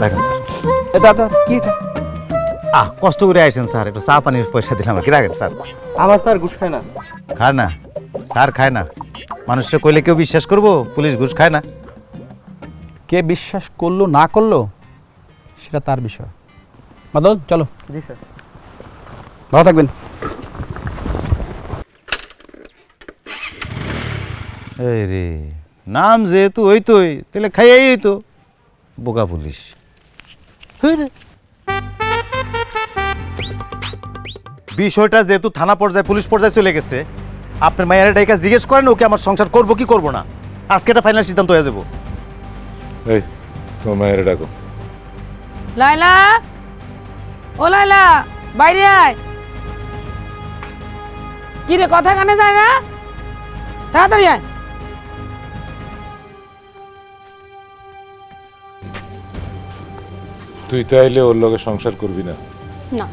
রাখেন দাদা কি এটা? কষ্ট করে আইসেন স্যার, একটু চা পানির পয়সা দিলাম আর কি, রাখেন স্যার। আমার স্যার ঘুষ খায় না। খায় না স্যার, খায় না। মানুষের কইলে কেউ বিশ্বাস করবো পুলিশ ঘুষ খায় না? কে বিশ্বাস করলো না করলো সেটা তার বিষয়। মাদল চলো। জি স্যার। ভালো থাকবেন। এই রে, নাম যেহেতু হইতোই তাহলে খাইয়াই হইতো, বোকা পুলিশ। বিষয়টা যেহেতু থানা পর্যায়ে পুলিশ পর্যায়ে চলে গেছে, আপনার মায়ের ডাইকা জিজ্ঞেস করেন ওকে আমার সংসার করবো কি করবো না। আজকে এটা ফাইনাল সিদ্ধান্ত হয়ে যাবো। এই তোমার মায়ের ডাকো। লাইলা, ও লাইলা, বাইরে আয়। কি রে, কথা কানে যায় না? তাড়াতাড়ি আয়। তুই তাইলে ওর লগে সংসার করবি না? না,